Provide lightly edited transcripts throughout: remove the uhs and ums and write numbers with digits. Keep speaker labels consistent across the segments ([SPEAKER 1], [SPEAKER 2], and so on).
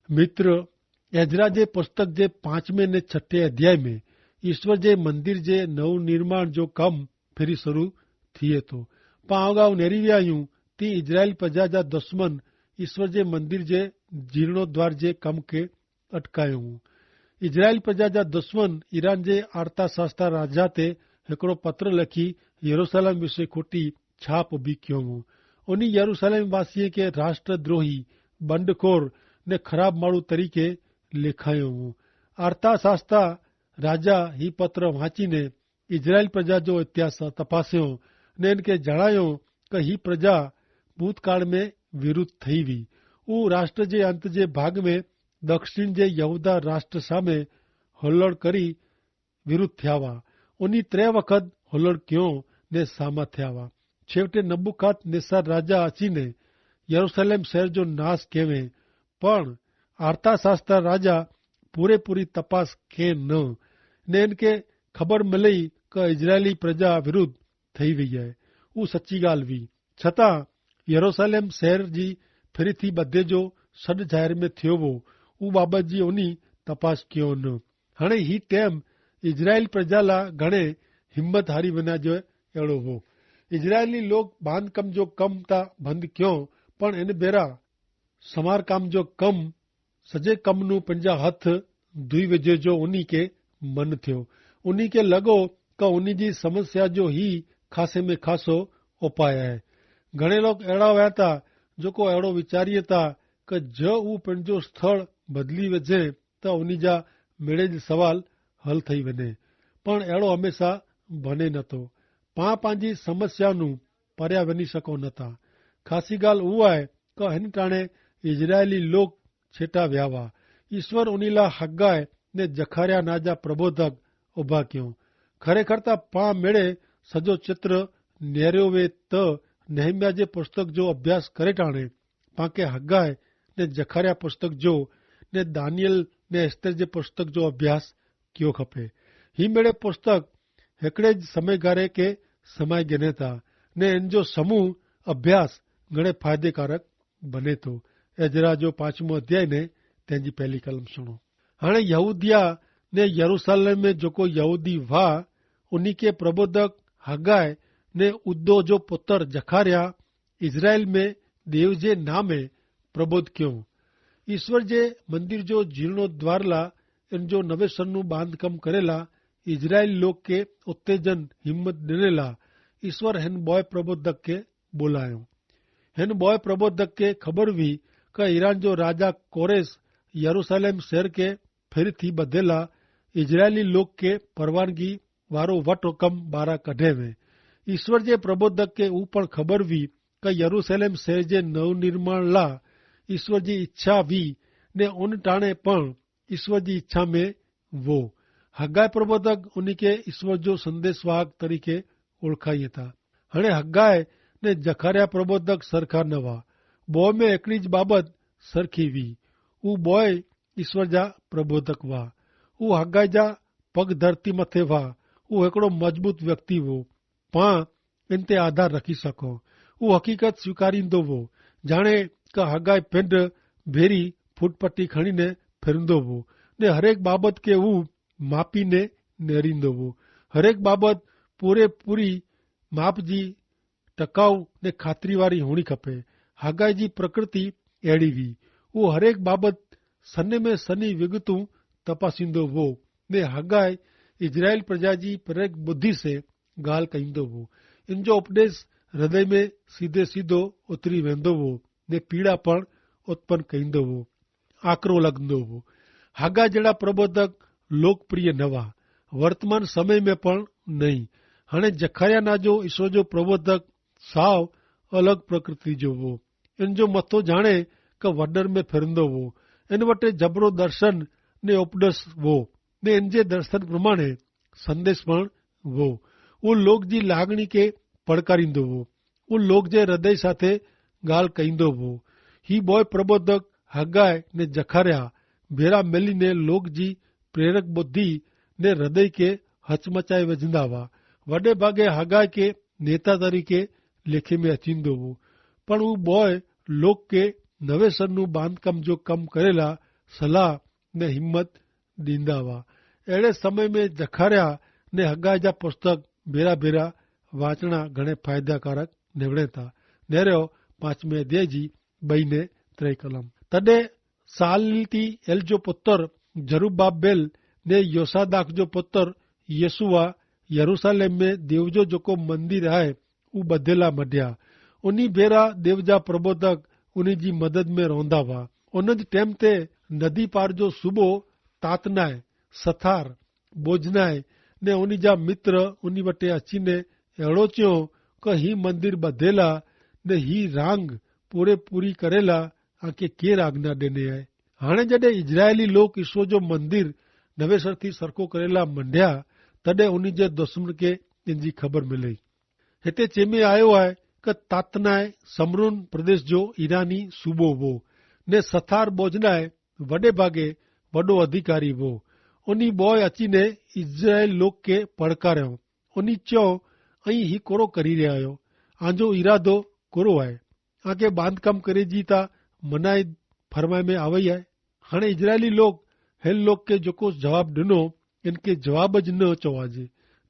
[SPEAKER 1] मित्र Ezra जे पुस्तक जे 5वें ने 6 अध्याय में ईश्वर जे मंदिर जे नवनिर्माण जो कम फिरी शुरू थिए थो। पां अगाऊ नेरी विया आहियूं ती इजराइल प्रजा जा दुश्मन ईश्वर जे मंदिर जे जीर्णोद्वार जे कम खे अटकायो हुओ। इजराइल प्रजा जा दुश्मन ईरान जे आर्तासास्ता राजा ते हिकिड़ो पत्र लिखी यरूशलेम विषय खोटी छाप भी कयो हो। उन यरूशलेम वासीअ खे राष्ट्रद्रोही बंडखोर ने ख़राब माण्हू तरीक़े लिखायो हो। आर्तासास्ता राजा ही पत्र वांचीने इजराइल प्रजा जो इतिहास तपासियो ने इनके जणायो कि ही प्रजा भूतकाल में विरुद्ध थी हुई। ऊ राष्ट्र जे अंत जे भाग में दक्षिण जे यहूदा राष्ट्र सामे हुल्लड़ करी विरुद्ध थिया हुआ। उन्हीं 3 वक़्त हुल्लड़ कयो ने सामा थिया हुआ। छेवटे नबुकत नेसर राजा अचीने यरूशलेम शहर जो नाश कयो, पण आर्तासास्ता राजा पूरी तपास के ने इनके खबर मिली कि इजरायली प्रजा विरुद्ध थी हुई है। ऊ सच्ची गाल हुई, छता यरूशलेम शहर जी फिरी थी बदे जो सड जाहिर में थियो हो, ऊ बाबत जी उनी तपास कयो न। हाणे ही टाइम इजराइल प्रजा ला घणे हिम्मत हारी वञा जो अहिड़ो हो। इजरायली लोग बांधकम जो कम ता बंद कयो, पण इन भेरा समारकाम जो कम सजे कम नू पंहिंजा हथ धुई विझे जो उन्ही के मन थियो। उन्ही के लगो कि उन्ही जी समस्या जो ही खासे में खासो उपाय है। घणे लोग अहिड़ा हुआ था जेको अहिड़ो वीचारीए था कि जो ऊ पंहिंजो स्थल बदली विझे त उन्ही जा मिड़े सवाल हल थी वञे, पण अहिड़ो हमेशा बने नथो। पां पंहिंजी समस्या नू परिया वञी सघो नथा। ख़ासी ॻाल्हि उहा आहे कि हिन टाणे इजरायली लोग छेटा विया हुआ। ईश्वर उन्ही ला हगाय ने जखारिया ना जा प्रबोधक उभा कयो। खरेखर त पां मेड़े सजो चित्र नेरियो वे त नेहमिया जे पुस्तक जो अभ्यास करे टाणे पाके हगाय ने जखारिया पुस्तक जो ने दानियल ने एस्तर जे पुस्तक जो अभ्यास कियो खपे। ही मेड़े पुस्तक हिकिड़े समय गारे के समय गिने था ने इन जो समूह अभ्यास घणे फ़ाइदेकारक बने थो। एजरा जो 5वां अध्याय ने तंहिंजी पहली कलम सुनो। हाणे यहूदिया ने यरूशलेम में जेको यहूदी हुआ उन्ही के प्रबोधक हगाय ने उद्दो जो पुत्र जखारिया इजराइल में देव जे नामे प्रबोध कयो। ईश्वर जे मंदिर जो जीर्णोद्वार ला इन जो नवे सन्नू बांधकम करेला इजराइल लोग के उत्तेजन हिम्मत दिनेला ईश्वर हिन बॉय प्रबोधक के बोलायो। हिन बॉय प्रबोधक के खबर हुई कि ईरान जो राजा कोरेस यरूशलेम शहर के फिर थी बदेला इजरायली लोग के परवानगी वारो वट हुकम बारा कढे में। ईश्वर जे प्रबोधक के ऊ पण खबर हुई कि यरूशलेम शहर जे नवनिर्माण ला ईश्वर जी इच्छा हुई ने उन टाणे पण ईश्वर जी इच्छा में वो हगाय प्रबोधक उन्ही के ईश्वर जो संदेशवाहक तरीके ओळखाई था। हाणे हगाय ने जखारिया प्रबोधक सरखा न हुआ। बॉय में हिकिड़ी बाबत सरखी हुई। ऊ बॉय ईश्वर जा प्रबोधक हुआ। ऊ हगाय जा पग धरती मथे हुआ। ऊ हिकिड़ो मजबूत व्यक्ति हो। पां इन ते आधार रखी सको। ऊ हकीकत स्वीकारींदो हो। जाने का हगाय पिंड भेरी फुटपट्टी खणी ने फिरंदो हो ने हरेक बाबत के ऊ मापी ने नेरींदो हो। हरेक बाबत पूरी माप जी टकाऊ ने खातरी वारी होनी खपे। हगाय जी प्रकृति अहिड़ी हुई। ऊ हरेक बाबत सन्ने में सनी विगतूं तपासींदो हो ने हगाय इजराइल प्रजा जी प्रेरक बुद्धि से गाल कईंदो हो। इन जो उपदेश हृदय में सीधे सीधो उतरी वेंदो हो ने पीड़ापण उत्पन्न कईंदो हो, आकरो लगंदो हो। हगाय जड़ा प्रबोधक लोकप्रिय न हुआ। वर्तमान समय में पण नहीं। हाणे जखारिया ना जो ईश्वर जो प्रबोधक साव अलग प्रकृति जो हो। इन जो मथो जाने का वडर में फिरंदो हो। इन वटे जबरो दर्शन ने उपदेश वो ने इन जे दर्शन प्रमाणे संदेश पण वो। वो लोग जी लागणी के પડકારીंदो हो। वो लोग जे हृदय साथे गाल कईंदो हो। ही बॉय प्रबोधक हगाय ने जखारिया भेरा मिली ने लोग जी प्रेरक बुद्धि ने हृदय के हचमचाए विझंदा हुआ। वडे भागे हगाय के नेता तरीके लेखे में अचींदो हो। पण ऊ बॉय लोग के नवे सन्नू बांधकम जो कम करेला सलाह ने हिम्मत ॾींदा हुआ। अहिड़े समय में जखारिया ने हगाई जा पुस्तक भेरा भेरा वाचना घणे फ़ाइदाकारक निवड़े था। नेरियो 5वें अध्याय जी 2 ने 3 कलम। तॾहिं सालतीएल जो पुत्र जरुब्बाबेल ने योसादाक जो पुत्र यसुआ यरूशलेम में देव जो जेको मंदिर है उ बधेला मढिया। उन्ही भेरा देव जा प्रबोधक उन्ही जी मदद में रहंदा हुआ। उन टाइम ते नदी पार जो सूबो तातनाए सथार बोजनाए ने उन्ही जा मित्र उन्ही वटे अची ने अहिड़ो चयो कि ही मंदिर बधेला ने ही रांग पूरे पूरी करेला आके केर आज्ञा ॾिने आहे। हाणे जॾहिं इजरायली लोग ईश्वर जो मंदिर नवेसर थी सरखो करेला मंडिया तॾहिं उन्ही जे दुश्मन खे इन जी ख़बर मिली। हिते चेमे आयो आहे कि तातनाए समरून प्रदेश जो ईरानी सूबो हो ने सथार बोजनाए वॾे भागे वॾो अधिकारी हो। उन्ही बोय अची ने इज़राइल लोग खे पड़कारियो। उन्ही चयो ऐं ही कोड़ो करी रहिया आहियो, आंजो इरादो कोड़ो आहे, आके बांधकाम करे जी ता मनाई फरमाए में आवई आहे। हाणे इजरायली लोग हिन लोग खे जेको जवाब ॾिनो इनके जवाब ज न चवाजे।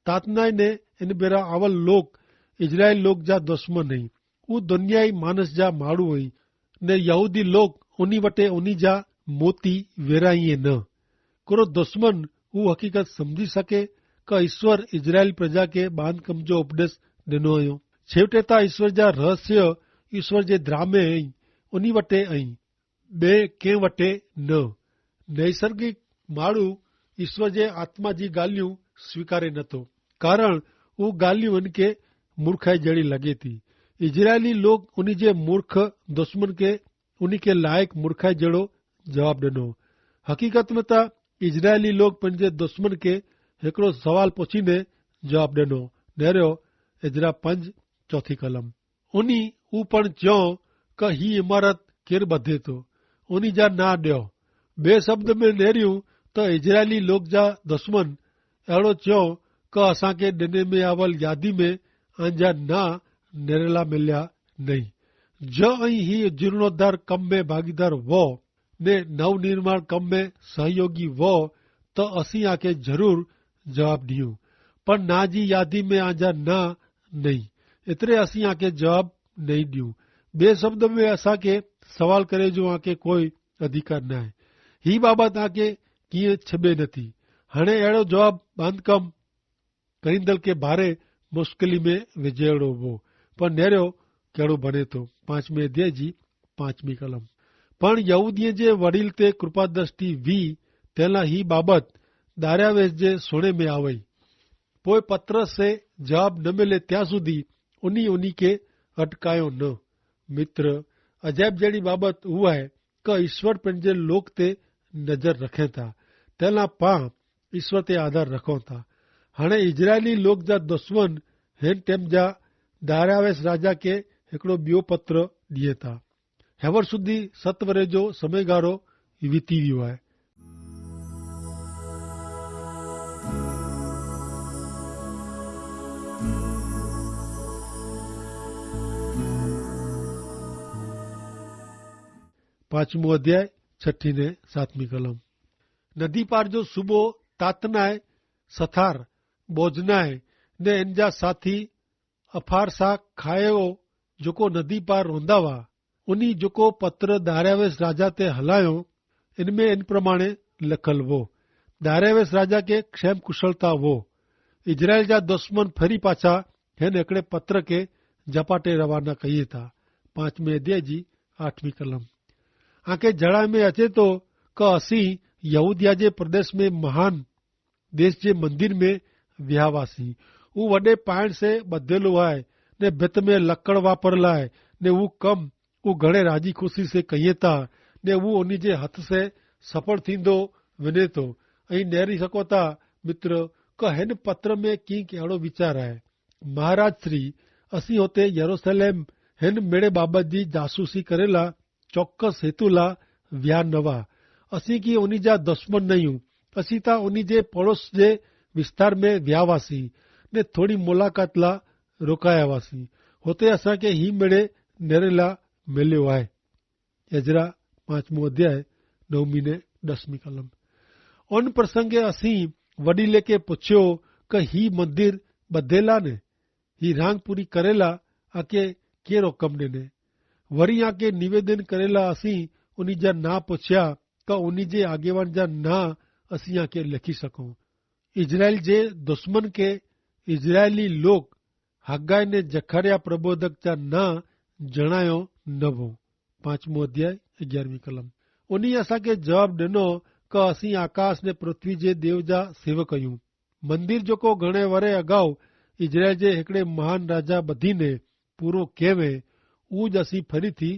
[SPEAKER 1] तातनाए ने इन भेरा आवल लोग इजराइल लोग जा दुश्मन हुई, उ दुनियाई मानस जा माण्हू हुई ने यहूदी लोग उन्ही वटे उन्ही जा मोती वेराइए न। कोरो दुश्मन हू हकीकत समझी सके कि ईश्वर इजराइल प्रजा के बांधकाम जो उपदेश ॾिनो हुयो। छेवटे ता ईश्वर जा रहस्य ईश्वर जे द्रामे ऐं उन्ही वटे ऐं ॿिए कंहिं वटे न। नैसर्गिक माण्हू ईश्वर जे आत्मा जी ॻाल्हियूं स्वीकारे नथो, कारण उहे ॻाल्हियूं इनके मूर्खाई जहिड़ी लॻे थी। इजरायली लोग उन्ही जे मूर्ख दुश्मन के उन्ही के लायक मूर्खाई जहिड़ो जवाब ॾिनो। हकीकत में त इजरायली लोग पंहिंजे दुश्मन के हिकिड़ो सवाल पुछींदे जवाब ॾिनो। नेरियो इजरा 5 4 कलम। उन्ही हू पण चयो कि ही इमारत केरु ॿधे थो, उन्ही जा ना ॾियो। ॿिए शब्द में नेरियूं त इजरायली लोग जा दुश्मन अहिड़ो चयो कि असांखे ॾिने में आवल यादी में अंजा ना नेरेला मिलिया नहीं। ज ऐं ही जीर्णोद्धार कम में भागीदार वो ने नव निर्माण कम में सहयोगी वो तो असीं आके जरूर जवाब ॾियूं, पर ना जी यादी में आजा ना नहीं, एतिरे असीं आके जवाब नहीं ॾियूं। ॿिए शब्द में असांखे सवाल करे जो आके कोई अधिकार न आहे। ही बाबत आके कीअं छबे नथी। हाणे अहिड़ो जवाब बांधकाम करींदल के बारे मुश्किली में विझेड़ो हो, पर नेरियो कहिड़ो बने थो। 5वें अध्याय जी 5वीं कलम। पण यहूदीअ जे वडील ते कृपा दृष्टि वी तंहिं ही बाबत दारियावेस जे सुणे में आवई। पोइ पतरस से जवाब न मिले त्या सुधी उन्ही के अटकायो न। मित्र अजैब जहिड़ी बाबत उहा आहे कि ईश्वर पंहिंजे लोक ते नज़र रखे था, तंहिं पाण ईश्वर ते आधार रखूं था। हाणे इजरायली लोक जा दुश्मन हिन टाइम जा दारियावेस राजा के हिकिड़ो ॿियो पत्र ॾिए था। हेवर सुधी 7 वरे जो समयगारो वीती वियो आहे। पांचमो अध्याय 6 ने 7वीं कलम। नदी पार जो सूबो तातनाए सथार बोजनाए ने इन जा साथी अफारसा खायो जेको नदी पार रोंदा हुआ, उन्ही जेको पत्र दारियावेस राजा ते हलायो इनमें इन प्रमाणे लिखल हो। दारियावेस राजा के क्षेम कुशलता हो। इजराइल जा दुश्मन फरी पाछा हिन हिकिड़े पत्र के जपाटे रवाना कई था। 5वें अध्याय जी 8वीं कलम। आंखे जड़ा में अचे तो कि असीं यहूदिया जे प्रदेश में महान देश जे मंदिर में वियावासीं। ऊ वॾे पाइण से ॿधेलो आहे ने भित में लकड़ वापरल आहे ने ऊ कम ऊ घणे राजी खुशी से कईं था ने ऊ उन्ही जे हथ से सफल थींदो वञे थो। ऐं नेरी सको था मित्र कि हिन पत्र में कीअं कहिड़ो वीचार आहे। महाराज श्री असीं हुते यरूशलेम हिन मेड़े बाबत जी जासूसी करेला चौकस हेतु ला विया न हुआ। असीं की उन्ही जा दुश्मन न आहियूं। असीं त उन्ही जे पड़ोस जे विस्तार में विया हुआसीं ने थोड़ी मुलाक़ात ला रोकाया हुआसीं। हुते असांखे ही मेड़े नेरेला मिलियो आहे। एजरा 5मो अध्याय 9 ने 10મી कलम। उन प्रसंगे असी वडीले के पुछ्यो कि ही मंदिर बधेला ने ही रांग पूरी करेला आके केरो हुकम देने। वरी आके निवेदन करेला असी उन्हीं जा ना पुछया कि उन्हीं जे आगेवान जा ना असी आके लिखी सकूं। इजराइल जे दुश्मन के इजरायली लोग हगाई ने जखारिया प्रबोधक जा ना जणायो नवो। 5मो अध्याय 11મી कलम। उन्हीं असांखे जवाब दिनो कि असी आकाश ने पृथ्वी जे देव जा सेवक आहियूं। मंदिर जेको घणे वरे अगाऊ इजराइल जे हिकिड़े महान राजा बधीने पूरो कयवे उज असी फरी थी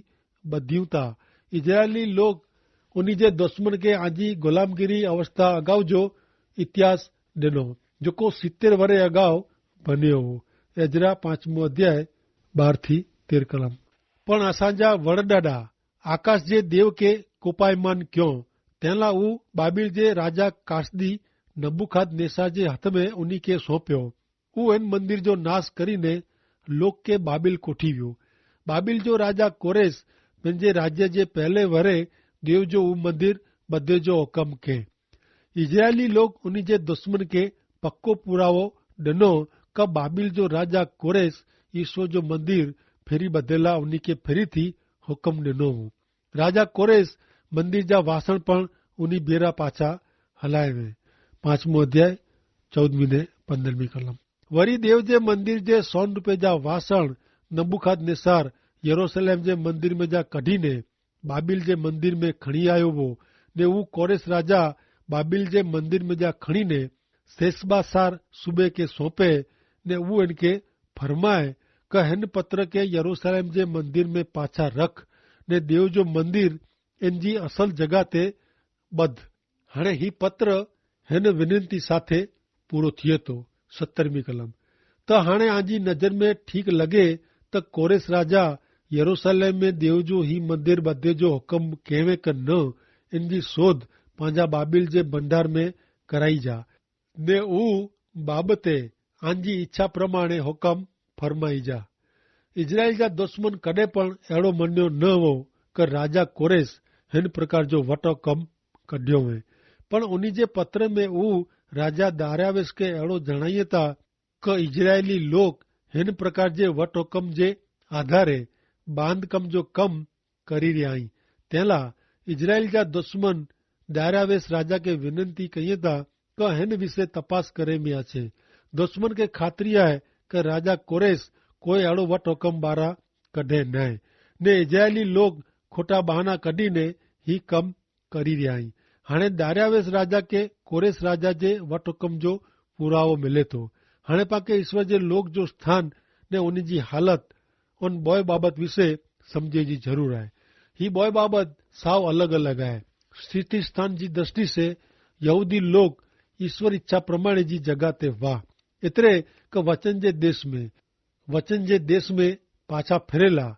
[SPEAKER 1] बधियूं था। इजरायली लोग उन्हीं जे दुश्मन के आजी गुलामगिरी अवस्था अगाऊ जो इतिहास दिनो जेको 70 वरे अगाऊ बनियो हो। एजरा 5मो अध्याय 12 થી 13 कलम। पण असांजा वड़ॾाॾा आकाश जे देव के कोपायमान क्यों तंहिंला ऊ बाबिल जे राजा कासदी नबूखाद नेसा जे हथ में उन्हीं के सौंपियो। ऊ इन मंदिर जो नाश करीने लोक के बाबिल कोठी वियो। बाबिल जो राजा कोरेस पंहिंजे राज्य जे पहले वरे देव जो ऊ मंदिर बदे जो हुकम के। इजरायली लोग उन्हीं जे दुश्मन के पक्को पुरावो दिनो का बाबिल जो राजा कोरेस ईश्वर जो मंदिर फेरी बदेला उन्हीं के फेरी थी हुकम दिनो हो। राजा कोरेस मंदिर जा वासण पण उन्हीं बेरा पाछा हलाए वे। 5मो अध्याय 14મી ने 15મી कलम। वरी देव जे मंदिर जे 100 रुपए जा वासण नबूखाद निसार यरूशलेम जे मंदिर में जा कढीने बाबिल जे मंदिर में खणी आयो वो ने ऊ कोरेस राजा बाबिल जे मंदिर में जा खणीने सेसबासार सूबे के सौंपे ने ऊ इनके फरमाए कि हिन पत्र के यरूशलेम जे मंदिर में पाछा रख ने देव जो मंदिर इन जी असल जगह ते बध। हाणे ही पत्र हिन विनंती साथे पूरो थिए तो। 70મી कलम। त हाणे आजी नजर में ठीक लगे त कोरेस राजा यरूशलेम में देव जो ही मंदिर बदे जो हुकम केवे क न इन जी शोध पंहिंजा बाबिल जे भंडार में कराई जा ने ऊ बाबते आंजी इच्छा प्रमाणे हुकम फरमाई जा। इजराइल जा दुश्मन कॾहिं पण अहिड़ो मञियो न हो कि राजा कोरेस हिन प्रकार जो वटो कम कढियो वे। पण उन्हीं जे पत्र में ऊ राजा दारियावेस के अहिड़ो जणाइए था कि इजरायली लोग हिन प्रकार जे वट हुकम जे आधारे बांधकम जो कम करी रहिया आहिनि। तंहिंला इजराइल जा दुश्मन दारियावेस राजा के विनंती कई था कि हिन विषय तपास करे में अचे। दुश्मन के खातरी है कि राजा कोरेस कोई अहिड़ो वट हुकम बारा कढे न ने इजरायली लोग खोटा बहाना कढीने ही कम करी रहिया आहिनि। हाणे दारियावेस राजा के कोरेस राजा जे वट हुकम जो पुरावो मिले थो। हाणे पाके ईश्वर जे लोक जो स्थान ने उन जी हालत उन बॉय बाबत विषय समझे जी जरूर है। ही बॉय बाबत साव अलग अलग है। स्थिति स्थान जी दृष्टि से यहूदी लोग ईश्वर इच्छा प्रमाणे जी जगह ते वाह एतिरे क वचन जे देश में पाछा फिरेला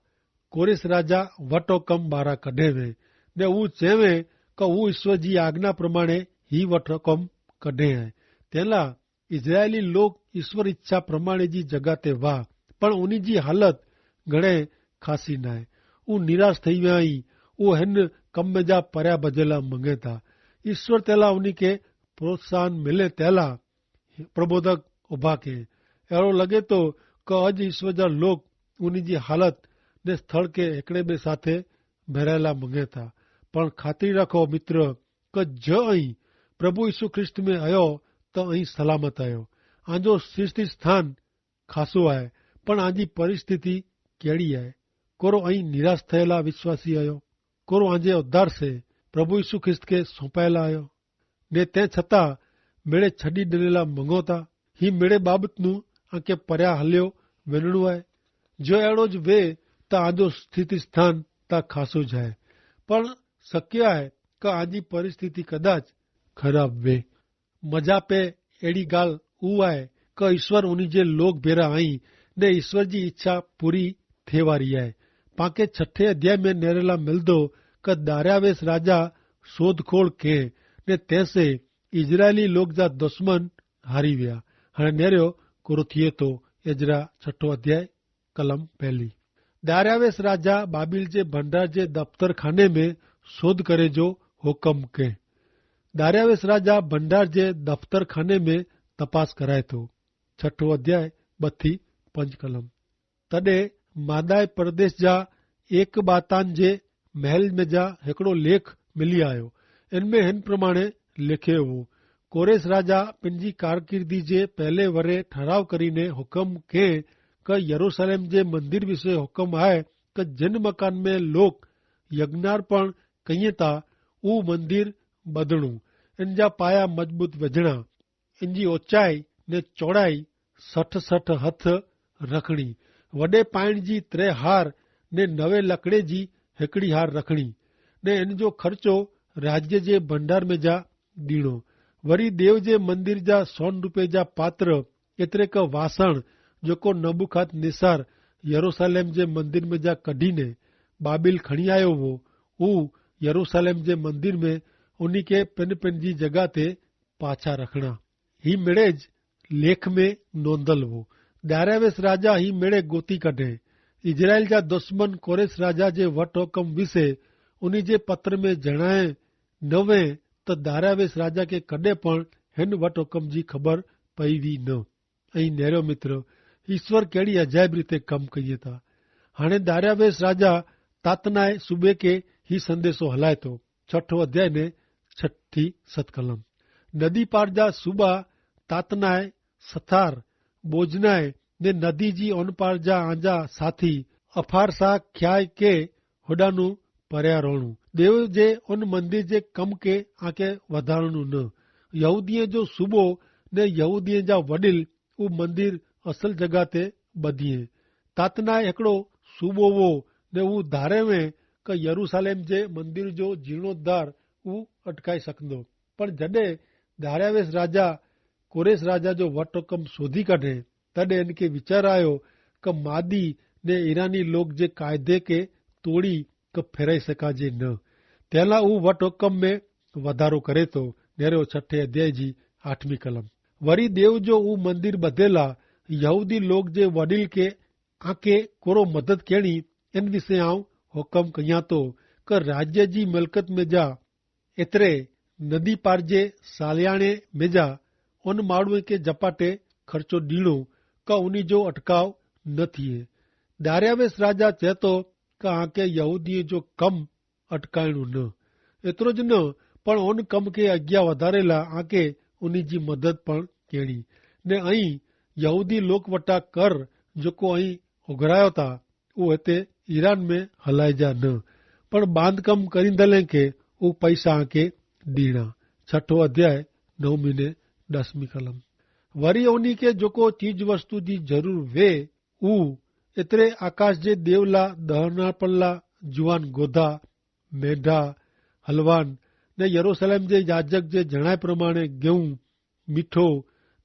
[SPEAKER 1] कोरेस राजा वट हुकम बारा कढे वे ने ऊ चवे कि ऊ ईश्वर जी आज्ञा प्रमाणे ही वट हुकम कढे है। तंहिंला इजरायली लोग ईश्वर इच्छा प्रमाणे जी जगह ते वाह पण उन्हीं जी हालत घणे खासी न आहे। ऊ निराश थी विया आहिनि। ऊ हिन कम जा परिया भजियला मंगे था। ईश्वर तंहिंला उन्हीं के प्रोत्साहन मिले तंहिंला प्रबोधक उभा के अहिड़ो लगे तो कि अॼु ईश्वर जा लोग उन्हीं जी हालत ने स्थल के हिकिड़े ॿिए साथे भरायला मंगे था। पण खातरी रखो मित्र कि ज ऐं प्रभु यीशु ख्रिस्त में आयो त ऐं सलामत आयो। आंजो सृष्टि स्थान खासो आहे पण आंजी परिस्थिति कहिड़ी आहे। कोरो ऐं निराश थियला विश्वासी आयो। कोरो आंजे उद्धार से प्रभु यीशु ख्रिस्त के सौंपायला आयो ने तंहिं छतां मेड़े छॾी ॾिनेला मंगो था। ही मेड़े बाबत नूं आंखे परिया हलियो वञणो आहे। जो अहिड़ो ज वे त आंजो स्थिति स्थान ता खासो जाए पण शक्य आहे कि आंजी परिस्थिति कदाच ख़राब वे। मज़ा पे अहिड़ी ॻाल्हि ऊ आहे कि ईश्वर उन्हीं जे लोग भेरा आई ने ईश्वर जी इच्छा पूरी थिए वारी आहे। पाके 6 अध्याय में नेरेला मिलंदो कि दारियावेस राजा शोधखोड़ के ने तंहिंसे इजरायली लोग जा दुश्मन हारी विया। हाणे नेरियो कुरो थिए तो एजरा 6 अध्याय कलम 1। दारियावेस राजा बाबिल जे भंडार जे दफ्तर खाने में शोध करे जो हुकम के दार्यावेश राजा भंडार जे दफ्तर खाने में तपास कराए थो। 6 अध्याय 2-5 कलम। तॾहिं मादाय प्रदेश जा एक बातान जे महल में जा हिकिड़ो लेख मिली आयो। इनमें हिन प्रमाणे लिखियो हो। कोरेस राजा पंहिंजी कारकिर्दी जे पहले वरे ठराव करीने हुकम के क यरूशलेम जे मंदिर विषय हुकम आहे क जिन मकान में लोग यज्ञार्पण कईं था ऊ मंदिर बदणू, इन जा पाया मजबूत विझणा, इन जी ऊंचाई ने चौड़ाई 60-60 हथ रखणी, वॾे पाइण जी 3 हार ने नवे लकड़े जी हिकिड़ी हार रखणी, ने इन जो ख़र्चो राज्य जे भंडार में जा ॾीणो। वरी देव जे मंदिर जा 100 रुपए जा पात्र, एतिरे क वासण जेको नबूखत निसार यरूशलेम जे मंदिर में जा कढीने बाबिल खणी आयो हो, ऊ यरूशलेम जे मंदिर में उन्ही के पिन पिन जी जगह ते पाछा रखणा। ही मिड़ेज लेख में नोंदल हो। दार्यावेश राजा ही मिड़े गोती कढे। इजराइल जा दुश्मन कोरेस राजा जे वट हुकम विषे उन्ही जे पत्र में जणाए न वे त दार्यावेश राजा के कॾहिं पण हिन वट हुकम जी ख़बर पई हुई न। ऐं नेरो मित्र, ईश्वर कहिड़ी अजाइब रीते कम कईं था। हाणे दार्यावेश राजा तातनाए सूबे के ही संदेशो हलाए थो। 6 अध्याय ने 6-7 कलम। नदी पार जा सूबा तातनाए, सथार, बोजनाए ने नदी जी ओन पार जा आंजा साथी अफारसा ख्याय के होडानू परिया रोणू। देव जे उन मंदिर जे कम के आके वधारणू न। यहूदीअ जो सूबो ने यहूदीअ जा वडिल ऊ मंदिर असल जगह ते बदीए। तातनाए हिकिड़ो सूबो वो ने ऊ धारे में क यरूशलेम जे मंदिर जो जीर्णोद्धार ऊ अटकाए सकंदो। पर जॾहिं दार्यावेश राजा कोरेस राजा जो वट हुकम शोधी कढे, तॾहिं इनके वीचार आयो क मादी ने ईरानी लोग जे कायदे के तोड़ी क फेराई सकाजे न। तंहिंला ऊ वट हुकम में वधारो करे थो। नेरो 6 अध्याय जी 8वीं कलम। वरी देव जो ऊ मंदिर बधेला यहूदी लोग जे वडील के आके कोरो मदद कहिड़ी, इन विषय आऊं हुकम कयां तो क राज्य जी मिल्कत में जा एतिरे नदी पार जे सालियाणे में जा उन माण्हूअ के जपाटे ख़र्चो ॾीणो क उन्ही जो अटकाव न थिए। दार्यावेश राजा चए थो क आके यहूदीअ जो कम अटकाइणो न। एतिरो ज न पण उन कम के अॻियां वधारेला आके उन्ही जी मदद पण कहिड़ी ने ऐं यहूदी लोक वटा कर जेको ऐं उघरायो था उहो हिते ईरान में हलाइजा न, पण बांधकम करींदले के ऊ पैसा आके ॾीणा। 6 अध्याय 9 ने 10वीं कलम। वरी उन्ही के जेको चीज वस्तु जी जरूर वे ऊ एतिरे आकाश जे देवला दहनापन ला जुआन गोधा, मेढा, हलवान ने यरूशलेम जे याजक जे जणाए प्रमाणे गेहूं, मीठो,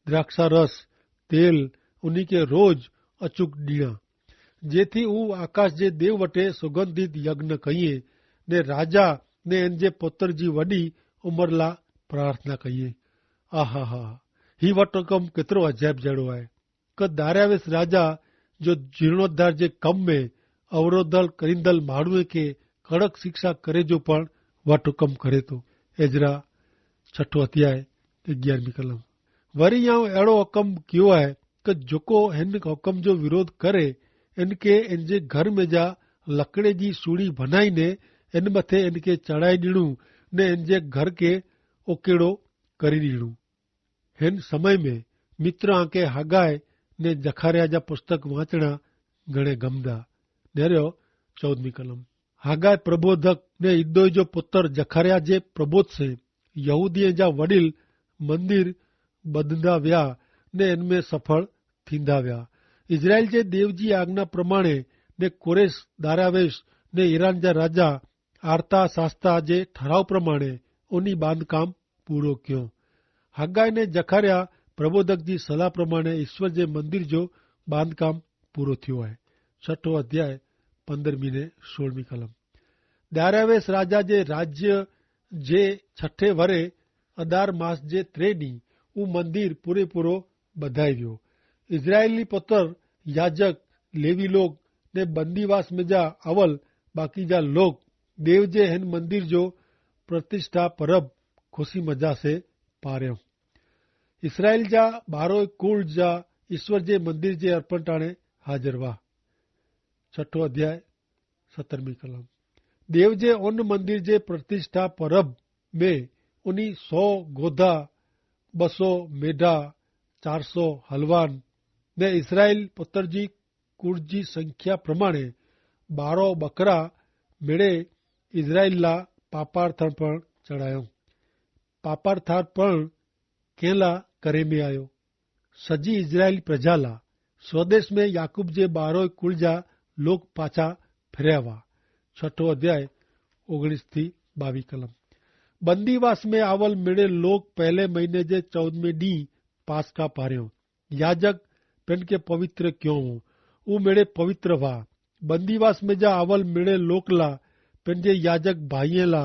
[SPEAKER 1] द्राक्षा रस, तेल उन्ही के रोज अचूक ॾीणा, जेथी ऊ आकाश जे देव वटे सुगंधित यज्ञ कईए ने राजा ने इन जे पुत्र जी वॾी उमिरि ला प्रार्थना कईए। आहा हा, ही वट हुकम केतिरो अजाइब जहिड़ो आहे क दार्यावेश राजा जो जीर्णोद्धार जे कम में अवरोधल करींदल माण्हूअ के कड़क शिक्षा करे जो पण वट हुकम करे थो। एजरा 6 अध्याय 11वीं कलम। वरी आऊं अहिड़ो हुकम कयो आहे क जेको हिन हुकम जो विरोध करे इनके इन जे घर में जा लकड़े जी सूड़ी बनाई ने इन मथे इनके चढ़ाई ॾिणू ने इन जे घर के उकेड़ो करी ॾिणू। हिन समय में मित्र आके हगाए ने जखारिया जा पुस्तक वाचणा घणे गमदा। नेरियो 14वीं कलम। हगाए प्रबोधक ने इद्दो जो पुत्र जखारिया जे प्रबोध से यहूदीअ जा वडील मंदिर बधंदा विया ने इनमें सफल थींदा विया। इजराइल जे देव जी आज्ञा प्रमाणे ने कोरेस दार्यावेश ने ईरान जा राजा आर्ता शास्ता जे ठराव प्रमाणे उन्ही बांधकाम पूरो कयो। हगाए ने जखारिया प्रबोधक जी सलाह प्रमाणे ईश्वर जे मंदिर जो बांधकाम पूरो थियो आहे। 6 अध्याय 15वीं ने 16वीं कलम। दार्यावेश राजा जे राज्य जे 6 वरे अदार मास जे 3 ॾींहुं ऊ मंदिर पूरे पूरो बधाई वियो। इजरायली पुत्र याजक लेवी लोग ने बंदीवास में जा अवल बाकी जा लोग देव जे हिन मंदिर जो प्रतिष्ठा परब खुशी मजा से पार्यो। इसराइल जा 12 कुल जा ईश्वर जे मंदिर जे अर्पण टाणे हाजिर हुआ। 6ठो अध्याय 17वीं कलम। देव जे उन मंदिर जे प्रतिष्ठा परब में उन्हीं 100 गोधा, 200 मेढा, 400 हलवान ने इसराइल पुत्र जी कुल जी संख्या प्रमाणे 12 बकरा मेड़े इज़राइल ला पापार्थार्पण चढ़ायो। पापार्थार्पण केला करे में आयो। सजी इज़राइल प्रजा ला स्वदेश में याकूब जे 12 कुल जा लोग पाछा फिरया हुआ। 6ठो अध्याय 19 थी 22 कलम। बंदीवास में आवल मेड़े लोग पहले महीने जे 14वें डी पास्का पार्यो। याजक पेन के पवित्र क्यों हो ऊ मेड़े पवित्र हुआ। बंदीवास में जा आवल मेड़े लोक ला पेंजे याजक भाइये ला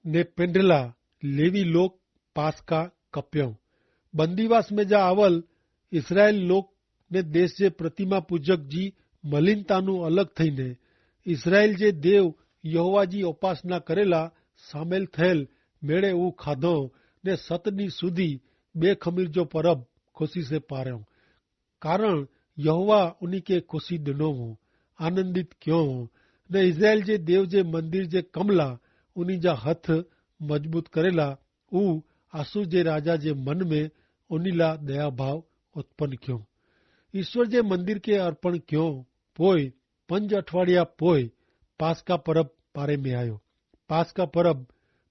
[SPEAKER 1] ने पेंडला लेवी लोग पास्का कप्यो। बंदीवास में जा आवल इसराइल लोग ने देश जे प्रतिमा पूजक जी मलिनतानु अलग थईने इसराइल जे देव यहोवा जी उपासना करेला शामिल थયેલ मेड़े ऊ खाधो ने 7 दी सुधी बे खमीर जो परब खुशी से पार्यो। कारण यहोवा उन्हीं के खुशी दिनो हो आनंदित क्यों हो ने इज़राइल जे देव जे मंदिर जे कमला उन्हीं जा हथ मजबूत करेला ऊ आसू जे राजा जे मन में उन्हीं ला दया भाव उत्पन्न क्यों। ईश्वर जे मंदिर के अर्पण क्यों पोय 5 अठवाडिया पोय पास्का परब पारे में आयो। पास्का परब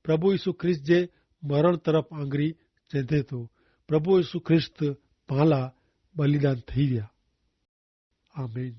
[SPEAKER 1] प्रभु यीशु ख्रिस्त जे मरण तरफ आंगरी चेंधे तो प्रभु यीशु ख्रिस्त पाला बलिदान थी विया। आमीन।